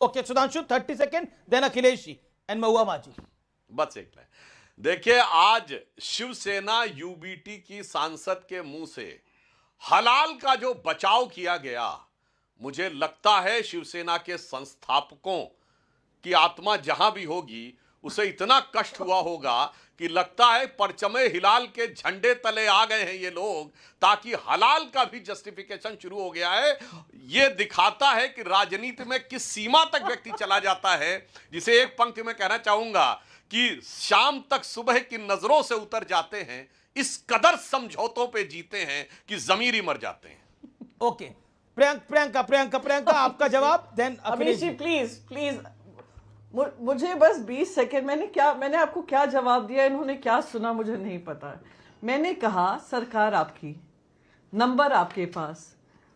Okay Sudhanshu 30 second, then Akhilesh ji and Mahua Manjhi. बस एक line. देखिए, आज शिवसेना यूबीटी की सांसद के मुंह से हलाल का जो बचाव किया गया, मुझे लगता है शिवसेना के संस्थापकों की आत्मा जहां भी होगी उसे इतना कष्ट हुआ होगा कि लगता है परचमे हिलाल के झंडे तले आ गए हैं ये लोग, ताकि हलाल का भी जस्टिफिकेशन शुरू हो गया है। ये दिखाता है कि राजनीति में किस सीमा तक व्यक्ति चला जाता है, जिसे एक पंक्ति में कहना चाहूंगा कि शाम तक सुबह की नजरों से उतर जाते हैं, इस कदर समझौतों पे जीते हैं कि जमीर ही मर जाते हैं। ओके प्रियंका आपका जवाब, देन अखिलेश जी प्लीज मुझे बस 20 सेकेंड। मैंने आपको क्या जवाब दिया, इन्होंने क्या सुना मुझे नहीं पता। मैंने कहा सरकार आपकी, नंबर आपके पास,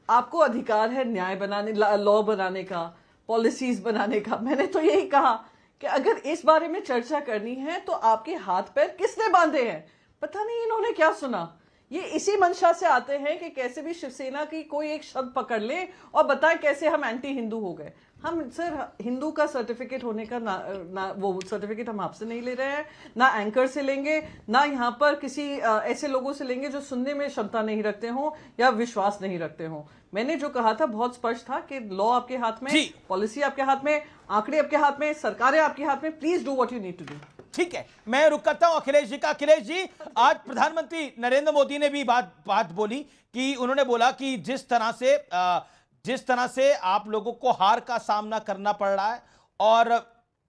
आपको अधिकार है न्याय बनाने, लॉ बनाने का, पॉलिसीज बनाने का। मैंने तो यही कहा कि अगर इस बारे में चर्चा करनी है तो आपके हाथ पैर किसने बांधे हैं? पता नहीं इन्होंने क्या सुना। ये इसी मंशा से आते हैं कि कैसे भी शिवसेना की कोई एक शब्द पकड़ ले और बताएं कैसे हम एंटी हिंदू हो गए। हम सर हिंदू का सर्टिफिकेट होने का ना वो सर्टिफिकेट हम आपसे नहीं ले रहे हैं, ना एंकर से लेंगे, ना यहाँ पर किसी ऐसे लोगों से लेंगे जो सुनने में क्षमता नहीं रखते हों या विश्वास नहीं रखते हों। मैंने जो कहा था बहुत स्पष्ट था कि लॉ आपके हाथ में, पॉलिसी आपके हाथ में, आंकड़े आपके हाथ में, सरकारें आपके हाथ में। Please do what you need to do. ठीक है, मैं रुक करता हूं अखिलेश जी का। अखिलेश जी, आज प्रधानमंत्री नरेंद्र मोदी ने भी बात बोली कि उन्होंने बोला कि जिस तरह से आप लोगों को हार का सामना करना पड़ रहा है, और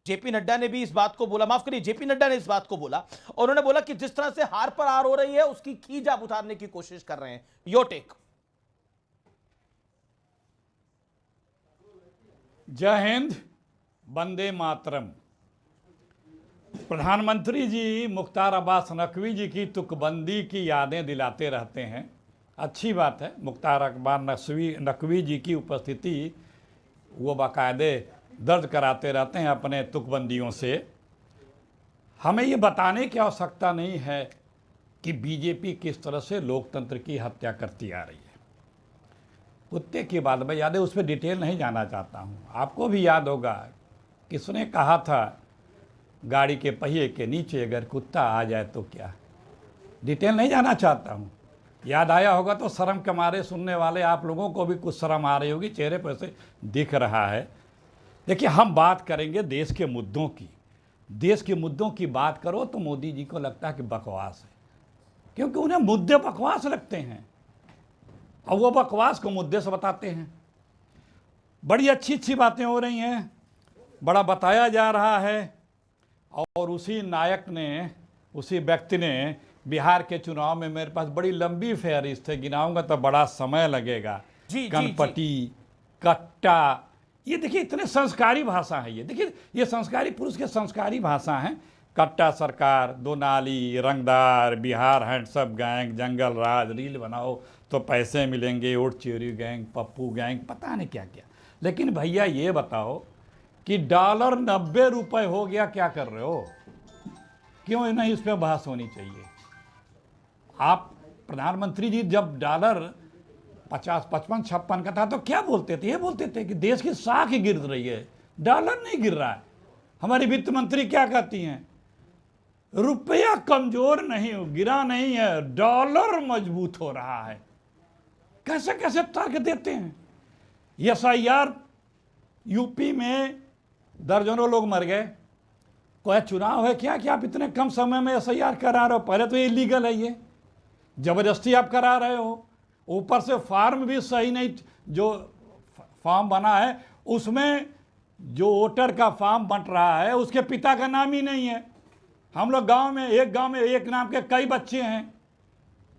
जेपी नड्डा ने भी इस बात को बोला, माफ करिए जेपी नड्डा ने इस बात को बोला, और उन्होंने बोला कि जिस तरह से हार पर हार हो रही है उसकी खींच आप उतारने की कोशिश कर रहे हैं। Your take. जय हिंद, वंदे मातरम। प्रधानमंत्री जी मुख्तार अब्बास नकवी जी की तुकबंदी की यादें दिलाते रहते हैं। अच्छी बात है, मुख्तार अब्बास नकवी जी की उपस्थिति वो बाकायदे दर्ज कराते रहते हैं अपने तुकबंदियों से। हमें ये बताने की आवश्यकता नहीं है कि बीजेपी किस तरह से लोकतंत्र की हत्या करती आ रही है। कुत्ते की बात मैं याद है, उस पर डिटेल नहीं जाना चाहता हूँ। आपको भी याद होगा किसने कहा था, गाड़ी के पहिए के नीचे अगर कुत्ता आ जाए तो क्या। डिटेल नहीं जाना चाहता हूँ। याद आया होगा तो शर्म के मारे सुनने वाले आप लोगों को भी कुछ शर्म आ रही होगी, चेहरे पर से दिख रहा है। देखिए, हम बात करेंगे देश के मुद्दों की। देश के मुद्दों की बात करो तो मोदी जी को लगता है कि बकवास है, क्योंकि उन्हें मुद्दे बकवास लगते हैं और वो बकवास को मुद्दे से बताते हैं। बड़ी अच्छी अच्छी बातें हो रही हैं, बड़ा बताया जा रहा है, और उसी नायक ने, उसी व्यक्ति ने बिहार के चुनाव में, मेरे पास बड़ी लंबी फहरिस्त है, गिनाऊंगा तो बड़ा समय लगेगा। कनपटी, कट्टा, ये देखिए इतने संस्कारी भाषा है। ये देखिए, ये संस्कारी पुरुष के संस्कारी भाषा है। कट्टा सरकार, दो नाली, रंगदार, बिहार हैंडसम गैंग, जंगल राज, रील बनाओ तो पैसे मिलेंगे, ओट चोरी गैंग, पप्पू गैंग, पता नहीं क्या क्या। लेकिन भैया ये बताओ कि डॉलर 90 रुपये हो गया, क्या कर रहे हो? क्यों नहीं इस पर बहस होनी चाहिए? आप प्रधानमंत्री जी जब डॉलर 50, 55, 56 का था तो क्या बोलते थे? ये बोलते थे कि देश की साख गिर रही है, डॉलर नहीं गिर रहा है। हमारी वित्त मंत्री क्या कहती हैं? रुपया कमजोर नहीं गिरा नहीं है, डॉलर मजबूत हो रहा है। कैसे कैसे तर्क देते हैं। SIR यूपी में दर्जनों लोग मर गए। कोई चुनाव है क्या कि आप इतने कम समय में SIR करा रहे हो? पहले तो ये इलीगल है, ये जबरदस्ती आप करा रहे हो। ऊपर से फार्म भी सही नहीं, जो फॉर्म बना है उसमें जो वोटर का फॉर्म बंट रहा है उसके पिता का नाम ही नहीं है। हम लोग गांव में एक नाम के कई बच्चे हैं।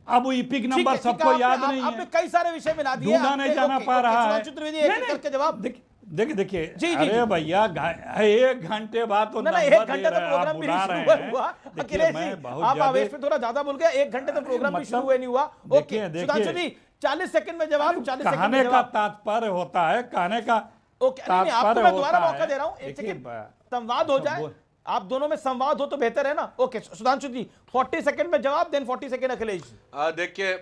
अब वो ईपिक नंबर सबको याद नहीं है। आपने कई सारे विषय मिला दिए, ढूंढा नहीं जाना पा रहा है। जवाब देखिए, अरे भैया 1 घंटे बाद तो नंबर 1 घंटे तो दे रहे हैं, प्रोग्राम आप भी बुला नहीं रहे शुरू हैं। हुआ। देखिए, अखिलेश मैं जी, बहुत आप ज्यादा आवेश में थोड़ा ज्यादा बोल गए। 1 घंटे तो प्रोग्राम भी शुरू हुए नहीं हुआ। ओके सुधांशु जी, 40 सेकंड में जवाब। 40 सेकंड कहने का तात्पर्य होता है, कहने का तात्पर्य आपको मैं दोबारा मौका दे रहा हूं। 1 सेकंड संवाद हो जाए, आप दोनों में संवाद हो तो बेहतर है ना। ओके सुधांशु जी, 40 सेकंड में जवाब, देन 40 सेकंड अखिलेश जी। देखिए,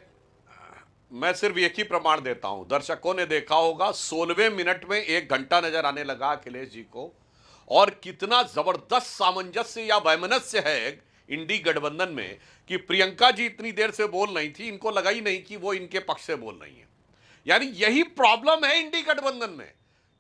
मैं सिर्फ एक ही प्रमाण देता हूं। दर्शकों ने देखा होगा 16वें मिनट में 1 घंटा नजर आने लगा अखिलेश जी को, और कितना जबरदस्त सामंजस्य या वैमनस्य है इंडी गठबंधन में कि प्रियंका जी इतनी देर से बोल रही थी, इनको लगा ही नहीं कि वो इनके पक्ष से बोल रही है। यानी यही प्रॉब्लम है इंडी गठबंधन में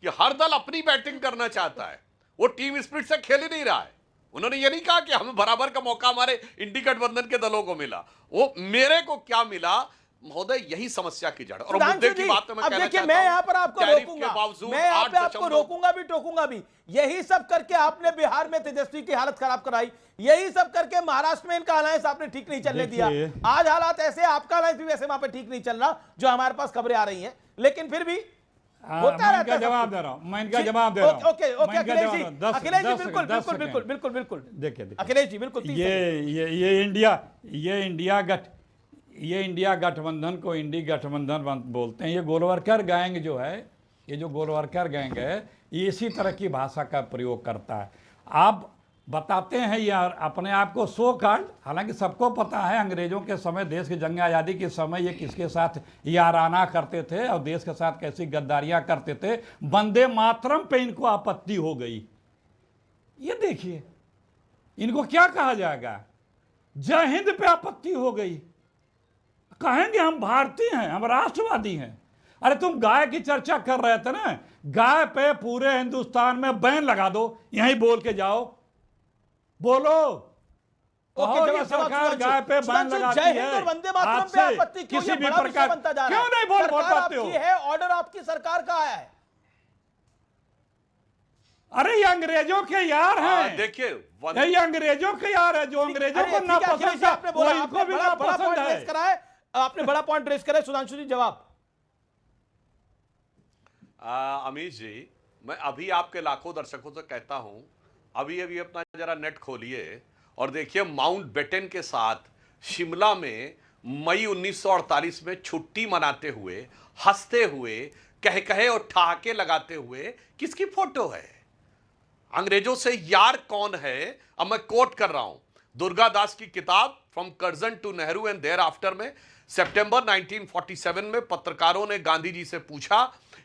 कि हर दल अपनी बैटिंग करना चाहता है, वो टीम स्पिरिट से खेल ही नहीं रहा है। उन्होंने ये नहीं कहा कि हमें बराबर का मौका हमारे इंडी गठबंधन के दलों को मिला, वो मेरे को क्या मिला महोदय, यही समस्या की जड़। और मुद्दे की बात मैं कहना चाहता हूं, मैं यहाँ पर आपको रोकूंगा, मैं यहाँ पे आपको 8.9 रोकूंगा भी टोकूंगा भी। यही सब करके आपने बिहार में तेजस्वी की हालत खराब कराई, यही सब करके महाराष्ट्र में इनका अलायंस आपने ठीक नहीं चलने दिया। आज हालात ऐसे, आपका अलायंस भी वैसे वहां पे ठीक नहीं चल रहा जो हमारे पास खबरें आ रही हैं, लेकिन फिर भी होता रहता है। जवाब दे रहा हूं, मैं इनका जवाब दे रहा हूं। ओके अखिलेश जी, बिल्कुल बिल्कुल बिल्कुल बिल्कुल बिल्कुल देखिए अखिलेश जी बिल्कुल। ये इंडिया गठबंधन को इंडी गठबंधन बोलते हैं। ये गोलवर्कर गैंग जो है, ये जो गोलवर्कर गैंग है, ये इसी तरह की भाषा का प्रयोग करता है। आप बताते हैं यार अपने आप को सो कॉल्ड, हालांकि सबको पता है अंग्रेजों के समय, देश की जंग आज़ादी के समय ये किसके साथ याराना करते थे और देश के साथ कैसी गद्दारियां करते थे। वंदे मातरम पे इनको आपत्ति हो गई। ये देखिए इनको क्या कहा जाएगा, जय हिंद पे आपत्ति हो गई। कहेंगे हम भारतीय हैं, हम राष्ट्रवादी हैं। अरे तुम गाय की चर्चा कर रहे थे ना, गाय पे पूरे हिंदुस्तान में बैन लगा दो, यहीं बोल के जाओ, बोलो। ओके, सरकार गाय पे बैन लगाती है, जय हिंद और वंदे मातरम पे आपत्ति क्यों, किसी भी प्रकार बनता जा रहा क्यों नहीं बोल पाते हो? है ऑर्डर आपकी सरकार का आया है। अरे ये अंग्रेजों के यार हैं, देखिए ये अंग्रेजों के यार है, जो अंग्रेजों को ना पसंद है वो इनको भी ना पसंद है। आपने बड़ा पॉइंट रेस करा है, सुधांशु जी जवाब। अमीश जी, मैं अभी आपके लाखों दर्शकों से कहता हूं, अभी अपना जरा नेट खोलिए और देखिए माउंट बेटन के साथ शिमला में मई 1948 में छुट्टी मनाते हुए, हंसते हुए, कहे और ठहाके लगाते हुए किसकी फोटो है? अंग्रेजों से यार कौन है? अब मैं कोट कर रहा हूं दुर्गा दास की किताब from Curzon to Nehru and thereafter में, सितंबर 1947 में पत्रकारों ने गांधी जी से पूछा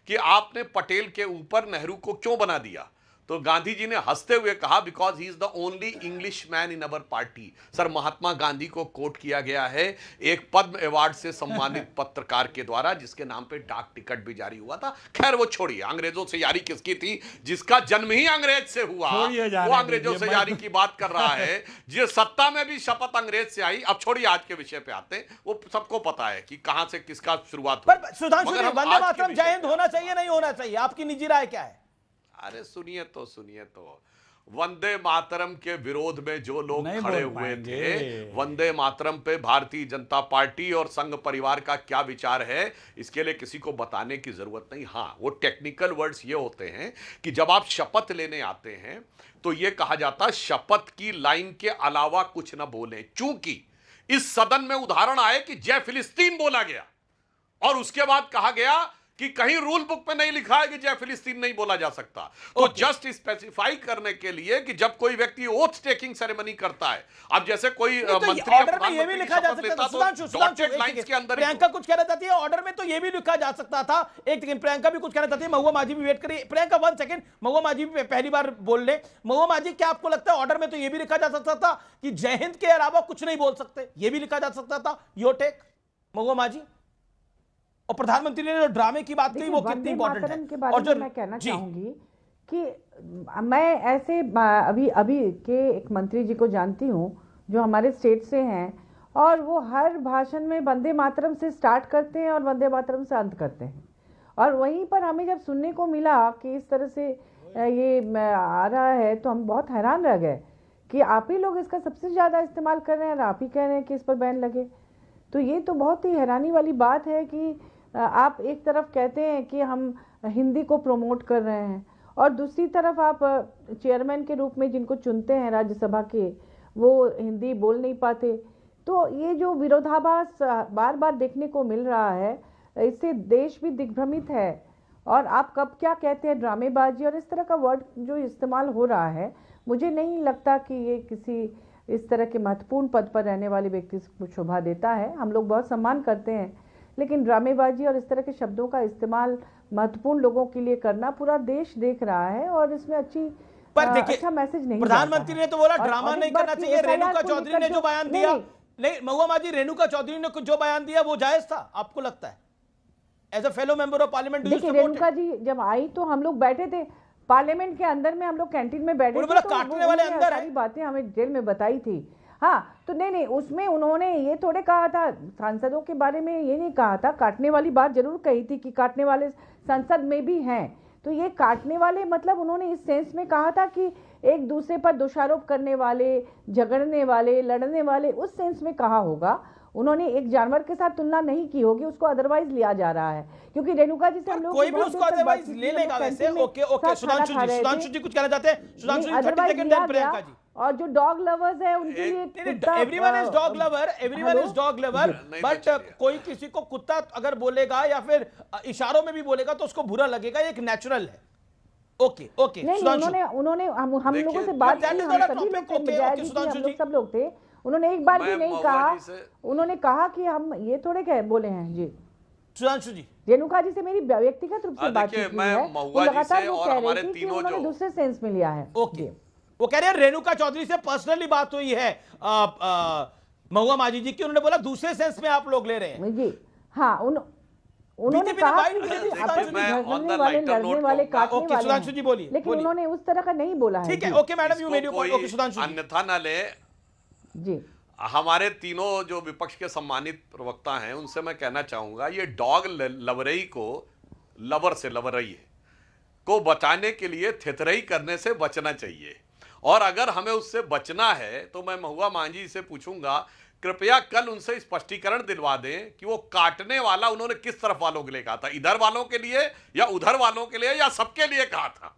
कि आपने पटेल के ऊपर नेहरू को क्यों बना दिया, तो गांधी जी ने हंसते हुए कहा, because he is the only English man in our party. Sir, Mahatma Gandhi को कोट किया गया है एक पद्म अवार्ड से सम्मानित पत्रकार के द्वारा, जिसके नाम पे डाक टिकट भी जारी हुआ था। खैर वो छोड़िए, अंग्रेजों से यारी किसकी थी? जिसका जन्म ही अंग्रेज से हुआ, वो अंग्रेजों से यारी की बात कर रहा है। जिस सत्ता में भी शपथ अंग्रेज से आई। अब छोड़िए, आज के विषय पे आते हैं। वो सबको पता है कि कहां से किसका शुरुआत हुई। सुधांशु जी, वंदे मातरम जय हिंद होना चाहिए नहीं होना चाहिए, आपकी निजी राय क्या है? अरे सुनिए तो वंदे मातरम के विरोध में जो लोग खड़े हुए थे, वंदे मातरम पे भारतीय जनता पार्टी और संघ परिवार का क्या विचार है, इसके लिए किसी को बताने की जरूरत नहीं। हाँ, वो टेक्निकल वर्ड्स ये होते हैं कि जब आप शपथ लेने आते हैं तो ये कहा जाता है शपथ की लाइन के अलावा कुछ ना बोलें। चूंकि इस सदन में उदाहरण आए कि जय फिलिस्तीन बोला गया और उसके बाद कहा गया कि कहीं रूल बुक में नहीं लिखा है कि जय फिलिस्तीन नहीं बोला जा सकता। तो जस्ट स्पेसिफाई करने के लिए कि जब कोई व्यक्ति ओथ टेकिंग सेरेमनी करता है, अब जैसे कोई मंत्री ऑर्डर में ये भी लिखा जा सकता था। प्रियंका कुछ कहना चाहती है, ऑर्डर में तो ये भी लिखा जा सकता था। एक सेकंड, प्रियंका भी कुछ कहना चाहती है। महुआ माझी भी वेट करिए। प्रियंका 1 सेकंड, महुआ माझी भी पहली बार बोल ले। महुआ माझी, क्या आपको लगता है ऑर्डर में तो ये भी लिखा जा सकता था कि जय हिंद के अलावा कुछ नहीं बोल सकते? ये भी लिखा जा सकता था। योर टेक महुआ माझी। और प्रधानमंत्री ने जो ड्रामे की बात कही वो कितनी इंपॉर्टेंट है? के बारे और जो मैं कहना चाहूंगी कि मैं ऐसे अभी के एक मंत्री जी को जानती हूं जो हमारे स्टेट से हैं, और वो हर भाषण में वंदे मातरम से स्टार्ट करते हैं और वंदे मातरम से अंत करते हैं। और वहीं पर हमें जब सुनने को मिला कि इस तरह से ये आ रहा है तो हम बहुत हैरान रह गए कि आप ही लोग इसका सबसे ज़्यादा इस्तेमाल कर रहे हैं और आप ही कह रहे हैं कि इस पर बैन लगे। तो ये तो बहुत ही हैरानी वाली बात है कि आप एक तरफ कहते हैं कि हम हिंदी को प्रमोट कर रहे हैं और दूसरी तरफ आप चेयरमैन के रूप में जिनको चुनते हैं राज्यसभा के, वो हिंदी बोल नहीं पाते। तो ये जो विरोधाभास बार बार देखने को मिल रहा है, इससे देश भी दिग्भ्रमित है। और आप कब क्या कहते हैं ड्रामेबाजी और इस तरह का वर्ड जो इस्तेमाल हो रहा है, मुझे नहीं लगता कि ये किसी इस तरह के महत्वपूर्ण पद पर रहने वाले व्यक्ति को शोभा देता है। हम लोग बहुत सम्मान करते हैं, लेकिन ड्रामेबाजी और इस तरह के शब्दों का इस्तेमाल महत्वपूर्ण लोगों के लिए करना पूरा देश देख रहा है और इसमें पर देखिए, अच्छा मैसेज नहीं प्रधानमंत्री ने तो बोला ड्रामा और एक नहीं बात करना कि चाहिए। FIR रेणुका को चौधरी लेकर ने जो बयान दिया, नहीं महुआ माजी, रेणुका चौधरी ने जो बयान दिया वो जायज था, आपको लगता है as a fellow member of parliament? देखिए, रेणुका जी जब आई तो हम लोग बैठे थे पार्लियामेंट के अंदर में, हम लोग कैंटीन में बैठे थे, बोला तो काटने वाले उन्होंने अंदर है। सारी बातें हमें जेल में बताई थी। हाँ, तो नहीं उसमें उन्होंने ये थोड़े कहा था, सांसदों के बारे में ये नहीं कहा था, काटने वाली बात जरूर कही थी कि काटने वाले संसद में भी हैं। तो ये काटने वाले मतलब उन्होंने इस सेंस में कहा था कि एक दूसरे पर दोषारोप करने वाले, झगड़ने वाले, लड़ने वाले, उस सेंस में कहा होगा। उन्होंने एक जानवर के साथ तुलना नहीं की होगी, उसको अदरवाइज लिया जा रहा है, क्योंकि रेणुका जी से हम लोग कोई भी उसको अदरवाइज ले लेगा वैसे। ओके ओके, सुधांशु जी कुछ कहना चाहते हैं? सुधांशु जी 30 सेकंड देन प्रियंका जी। और जो डॉग लवर्स है उनके लिए everyone is dog lover, everyone is dog lover, but कोई किसी को कुत्ता अगर बोलेगा या फिर इशारों में भी बोलेगा तो उसको बुरा लगेगा, ये एक नेचुरल है। ओके ओके, नहीं, उन्होंने हम लोगों से बात की, हम सभी लोग थे, हम लोग सब लोग थे। उन्होंने एक बार भी नहीं कहा, उन्होंने कहा कि हम ये थोड़े कह बोले हैं जी। सुधांशु जी, रेणुका जी से मेरी व्यक्तिगत रूप से बातचीत हुई है, वो लगातार वो कह रही थी कि उन्होंने दूसरे सेंस में लिया है। ओके, वो कह रहे हैं रेणुका चौधरी से पर्सनली बात हुई है महुआ माजी जी की, उन्होंने बोला दूसरे सेंस में आप लोग ले रहे हैं जी। हाँ, उन्होंने कहा कि झगड़ने वाले, लड़ने वाले, काटने वाले सुधांशु जी बोलिए, लेकिन उन्होंने उस तरह का नहीं बोला है। ठीक है, okay madam, you made your point. Okay Sudhanshu ji, अन्यथा न ले जी। हमारे तीनों जो विपक्ष के सम्मानित प्रवक्ता हैं उनसे मैं कहना चाहूंगा, ये डॉग लवरई को, लवर से लवरई को बचाने के लिए थितरई करने से बचना चाहिए। और अगर हमें उससे बचना है तो मैं महुआ मांझी से पूछूंगा, कृपया कल उनसे स्पष्टीकरण दिलवा दें कि वो काटने वाला उन्होंने किस तरफ वालों के लिए कहा था, इधर वालों के लिए या उधर वालों के लिए या सबके लिए कहा था।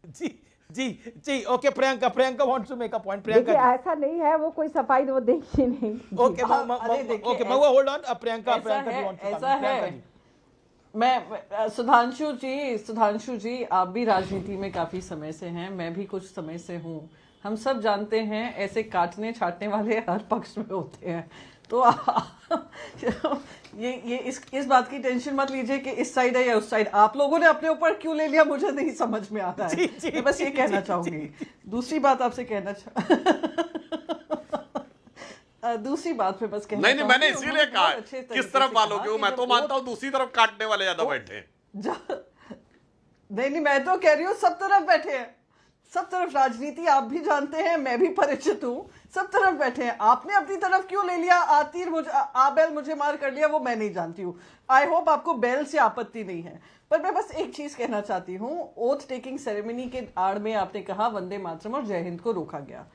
जी जी जी, okay Priyanka wants to make a point. Priyanka देखिए, ऐसा नहीं है, वो कोई सफाई वो देखिए नहीं। Okay okay, Mahua hold on, Priyanka ji wants to ऐसा है। मैं सुधांशु जी आप भी राजनीति में काफी समय से हैं, मैं भी कुछ समय से हूँ। हम सब जानते हैं ऐसे काटने छाटने वाले हर पक्ष में होते हैं। तो ये इस बात की टेंशन मत लीजिए कि इस साइड है या उस साइड। आप लोगों ने अपने ऊपर क्यों ले लिया मुझे नहीं समझ में आता है। मैं बस ये कहना चाहूंगी। दूसरी बात आपसे कहना दूसरी बात पे बस कहना नहीं, मैंने इसीलिए कहा किस तरफ वालों के, मैं तो मानता हूं दूसरी तरफ काटने वाले ज्यादा बैठे। नहीं, मैं तो कह रही हूँ सब तरफ बैठे हैं, सब तरफ राजनीति आप भी जानते हैं, मैं भी परिचित हूँ, सब तरफ बैठे हैं। आपने अपनी तरफ क्यों ले लिया, आतीर आबेल मुझे मार कर लिया, वो मैं नहीं जानती हूँ। आई होप आपको बेल से आपत्ति नहीं है। पर मैं बस एक चीज कहना चाहती हूँ, ओथ टेकिंग सेरेमनी के आड़ में आपने कहा वंदे मातरम और जय हिंद को रोका गया,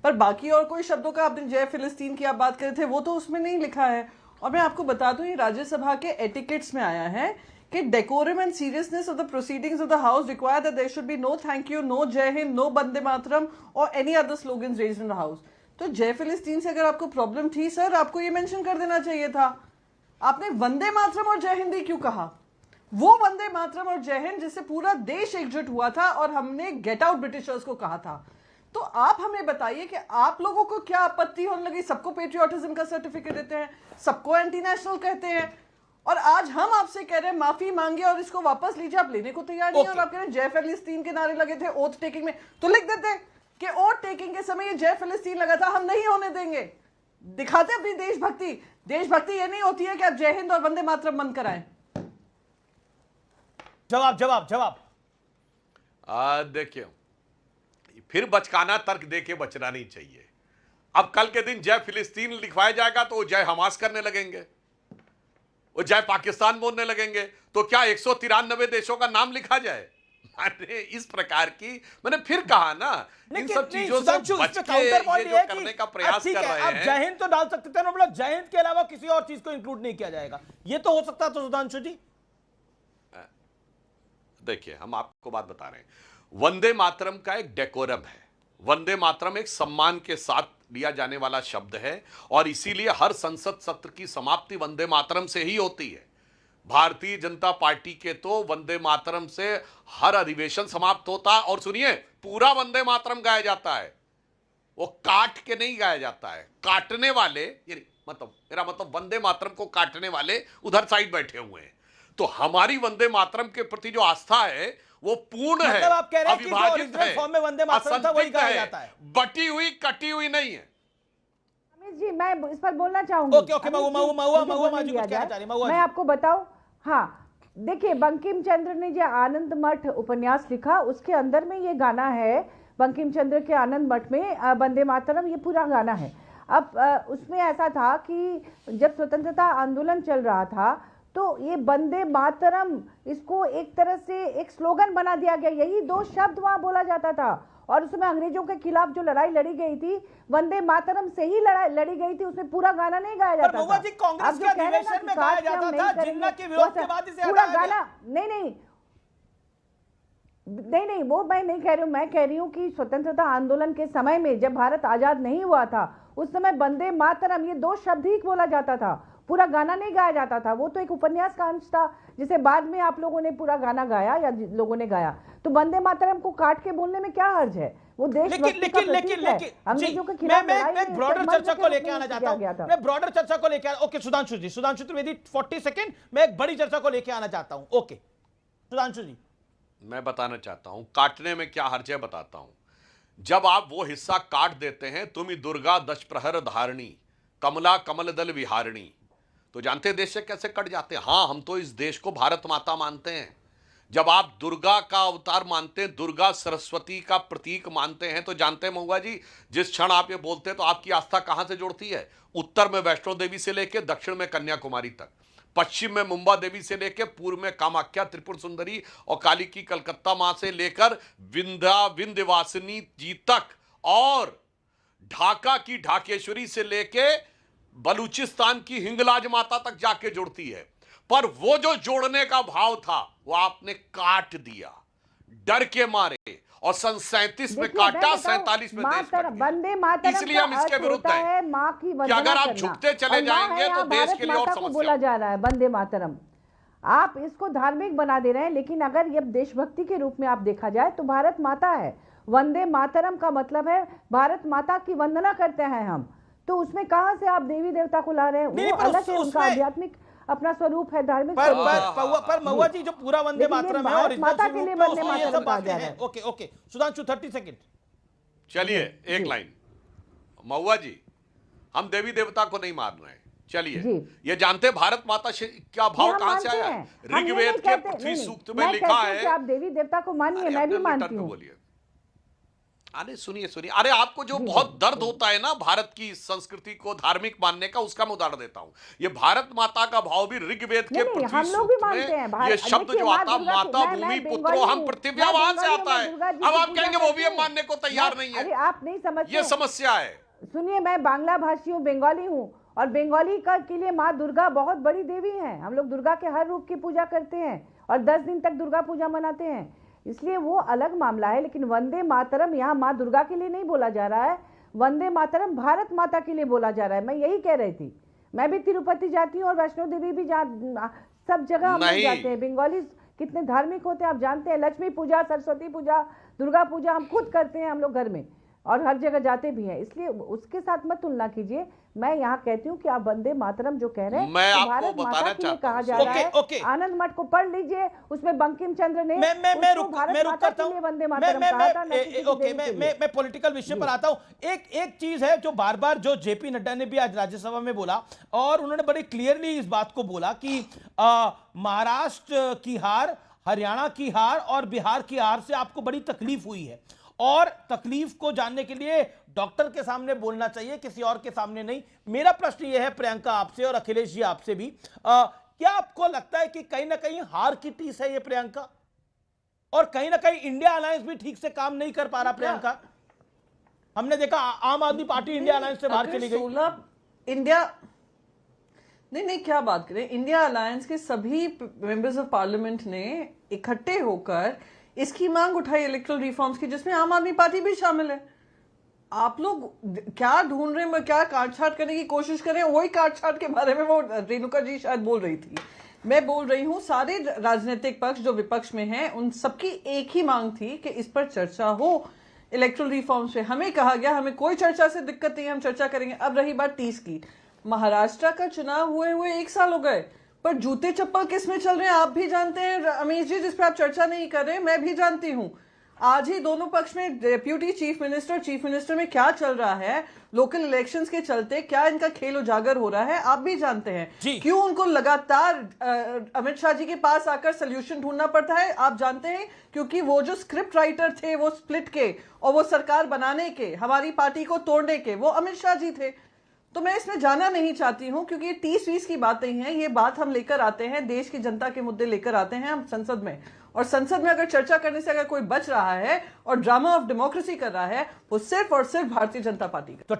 पर बाकी और कोई शब्दों का आपने जय फिलिस्तीन की आप बात कर रहे थे, वो तो उसमें नहीं लिखा है। और मैं आपको बता दूं, ये राज्यसभा के एटिकेट्स में आया है कि decorum and seriousness of the proceedings of the house require that there should be no thank you, no Jai Hind, no Vande Mataram और any other slogans raised in the house. तो जय फिलिस्तीन से अगर आपको प्रॉब्लम थी सर, आपको ये मेंशन कर देना चाहिए था। आपने वंदे मातरम और जय हिंद क्यों कहा? वो वंदे मातरम और जय हिंद जिससे पूरा देश एकजुट हुआ था और हमने गेट आउट ब्रिटिशर्स को कहा था। तो आप हमें बताइए कि आप लोगों को क्या आपत्ति होने लगी? सबको पेट्रियोटिज्म का सर्टिफिकेट देते हैं, सबको एंटी नेशनल कहते हैं, और आज हम आपसे कह रहे हैं माफी मांगे और इसको वापस लीजिए, आप लेने को तैयार नहीं है। और आप कह रहे हैं जय फिलिस्तीन के नारे लगे थे ओथ टेकिंग में, तो लिख देते कि ओथ टेकिंग के समय ये जय फिलिस्तीन लगा था, हम नहीं होने देंगे। दिखाते अपनी देशभक्ति। देशभक्ति ये नहीं होती है कि आप जय हिंद और वंदे मातरम बंद कराएं। जवाब देखिए, फिर बचकाना तर्क देके बचना नहीं चाहिए। अब कल के दिन जय फिलिस्तीन लिखवाया जाएगा तो वो जय हमास करने लगेंगे, वो जय पाकिस्तान बोलने लगेंगे, तो क्या 193 देशों का नाम लिखा जाए? मैंने इस प्रकार की, मैंने फिर कहा ना, इन सब चीजों से बच के ये जो करने का प्रयास कर रहे हैं। जय हिंद तो डाल सकते थे, उन्होंने बोला जय हिंद के अलावा किसी और चीज को इंक्लूड नहीं किया जाएगा, ये तो हो सकता था सुधांशु जी। देखिए, हम आपको बात बता रहे हैं, वंदे मातरम का एक डेकोरम है। वंदे मातरम एक सम्मान के साथ लिया जाने वाला शब्द है और इसीलिए हर संसद सत्र की समाप्ति वंदे मातरम से ही होती है। भारतीय जनता पार्टी के तो वंदे मातरम से हर अधिवेशन समाप्त होता है, और सुनिए, पूरा वंदे मातरम गाया जाता है, वो काट के नहीं गाया जाता है। काटने वाले, यानी मतलब मेरा मतलब वंदे मातरम को काटने वाले उधर साइड बैठे हुए हैं। तो हमारी वंदे मातरम के प्रति जो आस्था है वो पूर्ण है, मतलब आप कह रहे हैं कि जो अविभाजित ओरिजिनल है, फॉर्म में वंदे मातरम था वही असंदिग्ध गाया है, जाता है। बटी हुई कटी हुई नहीं है। अमित जी, मैं इस पर बोलना चाहूंगी। ओके, अमित जी, महुआ मुझे बोलने माजी दिया कुछ कहना जाए। चाह रही, महुआ मैं जी। आपको बताऊं, हाँ देखिए, बंकिम चंद्र ने जो आनंद मठ उपन्यास लिखा उसके अंदर में ये गाना है, बंकिम चंद्र के आनंद मठ में वंदे मातरम, ये पूरा गाना है। अब उसमें ऐसा था कि जब स्वतंत्रता आंदोलन चल रहा था तो ये वंदे मातरम, इसको एक तरह से एक स्लोगन बना दिया गया, यही 2 शब्द वहां बोला जाता था। और उसमें अंग्रेजों के खिलाफ जो लड़ाई लड़ी गई थी, वंदे मातरम से ही लड़ाई लड़ी गई थी, उसमें पूरा गाना नहीं गाया पर जाता महुआ था। जी, कांग्रेस आप जो के कह रहे हैं ना अधिवेशन कि में गाया काट के हम जाता नहीं था, करेंगे, जिन्ना के वो विरोध के बाद इसे पूरा हटाया गया। गाना नहीं, वो मैं नहीं कह रही हूँ। मैं कह रही हूँ कि स्वतंत्रता आंदोलन के समय में जब भारत आजाद नहीं हुआ था, उस समय वंदे मातरम ये 2 शब्द ही बोला जाता था, पूरा गाना नहीं गाया जाता था। वो तो एक उपन्यास का अंश था जिसे बाद में आप लोगों ने पूरा गाना गाया या लोगों ने गाया। तो वंदे मातरम को काट के बोलने में क्या हर्ज है? वो देशभक्ति का प्रतीक है। अंग्रेजों के खिलाफ लड़ाई में ब्रॉडर चर्चा को लेकर आना चाहता हूं। मैं ब्रॉडर चर्चा को लेकर, ओके सुधांशु जी, सुधांशु त्रिवेदी 40 सेकंड, मैं एक बड़ी चर्चा को लेकर आना चाहता हूं। ओके सुधांशु जी। मैं बताना चाहता हूं काटने में क्या हर्ज है, बताता हूं। जब आप वो हिस्सा काट देते हैं, तुम दुर्गा 10 प्रहर धारणी, कमला कमल दल विहारिणी, तो जानते हैं देश से कैसे कट जाते हैं। हाँ, हम तो इस देश को भारत माता मानते हैं। जब आप दुर्गा का अवतार मानते हैं, दुर्गा सरस्वती का प्रतीक मानते हैं, तो जानते हैं महुआ जी, जिस क्षण आप ये बोलते हैं तो आपकी आस्था कहां से जुड़ती है? उत्तर में वैष्णो देवी से लेकर दक्षिण में कन्याकुमारी तक, पश्चिम में मुंबा देवी से लेकर पूर्व में कामाख्या त्रिपुर सुंदरी और काली की कलकत्ता मां से लेकर विंध्यवासिनी जी तक, और ढाका की ढाकेश्वरी से लेके बलूचिस्तान की हिंगलाज माता तक जाके जुड़ती है। पर वो जो जोड़ने का भाव था वो आपने काट दिया डर के मारे, और सन 37 में काटा, 47 में देश कट गया। वंदे मातरम इसलिए हम इसके विरुद्ध हैं माँ की कि अगर आप झुकते चले जाएंगे तो देश के लिए और समस्या बोला जा रहा है वंदे मातरम। आप इसको धार्मिक बना दे रहे हैं, लेकिन अगर ये देशभक्ति के रूप में आप देखा जाए तो भारत माता है। वंदे मातरम का मतलब है भारत माता की वंदना करते हैं हम। तो उसमें कहां से आप देवी देवता को ला रहे हैं? वो अलग है, उनका आध्यात्मिक अपना स्वरूप है, धार्मिक स्वरूप है। पर महुआ जी, जो पूरा वंदे मातरम है और माता के लिए वंदे मातरम कहा जा रहा है। Okay okay Sudhanshu 30 second. चलिए एक लाइन, महुआ जी, हम देवी देवता को नहीं मान रहे हैं। चलिए, ये जानते भारत माता क्या भाव कहां से आया है? ऋग्वेद के पृथ्वी सूक्त में लिखा है। आप देवी देवता को मानिए, मैं भी मानती हूँ। अरे सुनिए, अरे आपको जो बहुत दर्द होता है ना भारत की संस्कृति को धार्मिक मानने का, उसका मैं उदाहरण देता हूं। ये भारत माता का भाव भी ऋग्वेद के पृथ्वी सूक्त में ये शब्द जो आता, माता भूमि पुत्रो हम पृथिव्या, वहां से आता है। अब आप कहेंगे वो भी हम मानने को तैयार नहीं है। आप नहीं समझते, ये समस्या है। सुनिए, मैं बांग्ला भाषी हूँ, बंगाली हूँ, और बंगाली का के लिए माँ दुर्गा बहुत बड़ी देवी हैं। हम लोग दुर्गा के हर रूप की पूजा करते हैं और 10 दिन तक दुर्गा पूजा मनाते हैं, इसलिए वो अलग मामला है। लेकिन वंदे मातरम यहाँ माँ दुर्गा के लिए नहीं बोला जा रहा है, वंदे मातरम भारत माता के लिए बोला जा रहा है। मैं यही कह रही थी। मैं भी तिरुपति जाती हूँ और वैष्णो देवी भी सब जगह हम लोग जाते हैं। बंगाली कितने धार्मिक होते हैं आप जानते हैं। लक्ष्मी पूजा, सरस्वती पूजा, दुर्गा पूजा हम खुद करते हैं हम लोग घर में, और हर जगह जाते भी हैं। इसलिए उसके साथ मत तुलना कीजिए। मैं यहाँ कहती हूँ कि आप वंदे मातरम जो कह रहे हैं, मैं आपको भारत माता के लिए कहा जा रहा है। आनंद मठ को पढ़ लीजिए, उसमें बंकिम चंद्र ने मैं रुक करता हूं। वंदे मातरम कहा था। ओके, मैं पॉलिटिकल विषय पर आता हूं। एक चीज है जो बार बार जो जेपी नड्डा ने भी आज राज्यसभा में बोला, और उन्होंने बड़ी क्लियरली इस बात को बोला कि महाराष्ट्र की हार, हरियाणा की हार और बिहार की हार से आपको बड़ी तकलीफ हुई है, और तकलीफ को जानने के लिए डॉक्टर के सामने बोलना चाहिए, किसी और के सामने नहीं। मेरा प्रश्न यह है प्रियंका आपसे और अखिलेश जी आपसे भी, क्या आपको लगता है कि कहीं ना कहीं हार की टीस है ये प्रियंका, और कहीं ना कहीं इंडिया अलायंस भी ठीक से काम नहीं कर पा रहा? प्रियंका, हमने देखा आम आदमी पार्टी इंडिया अलायंस से बाहर चली गई। 16 इंडिया नहीं, क्या बात करें, इंडिया अलायंस के सभी मेंबर्स ऑफ पार्लियामेंट ने इकट्ठे होकर इसकी मांग उठाई इलेक्टोरल रिफॉर्म्स की, जिसमें आम आदमी पार्टी भी शामिल है। आप लोग क्या ढूंढ रहे हैं, क्या काट-छाट करने की कोशिश कर रहे हैं? वही काट-छाट के बारे में वो रेणुका जी शायद बोल रही थी। मैं बोल रही हूँ सारे राजनीतिक पक्ष जो विपक्ष में हैं, उन सबकी एक ही मांग थी कि इस पर चर्चा हो इलेक्टोरल रिफॉर्म्स पे। हमें कहा गया हमें कोई चर्चा से दिक्कत नहीं है, हम चर्चा करेंगे। अब रही बात 30 की, महाराष्ट्र का चुनाव हुए 1 साल हो गए, पर जूते चप्पल किस में चल रहे हैं आप भी जानते हैं अमीश जी, जिस पर आप चर्चा नहीं कर रहे, मैं भी जानती हूं। आज ही दोनों पक्ष में डेप्यूटी चीफ मिनिस्टर में क्या चल रहा है, लोकल इलेक्शंस के चलते क्या इनका खेल उजागर हो रहा है, आप भी जानते हैं। क्यों उनको लगातार अमित शाह जी के पास आकर सोल्यूशन ढूंढना पड़ता है, आप जानते हैं, क्योंकि वो जो स्क्रिप्ट राइटर थे वो स्प्लिट के और वो सरकार बनाने के, हमारी पार्टी को तोड़ने के, वो अमित शाह जी थे। तो मैं इसमें जाना नहीं चाहती हूं, क्योंकि ये 30-20 की बातें हैं। ये बात हम लेकर आते हैं, देश की जनता के मुद्दे लेकर आते हैं हम संसद में, और संसद में अगर चर्चा करने से अगर कोई बच रहा है और ड्रामा ऑफ डेमोक्रेसी कर रहा है, वो सिर्फ और सिर्फ भारतीय जनता पार्टी का।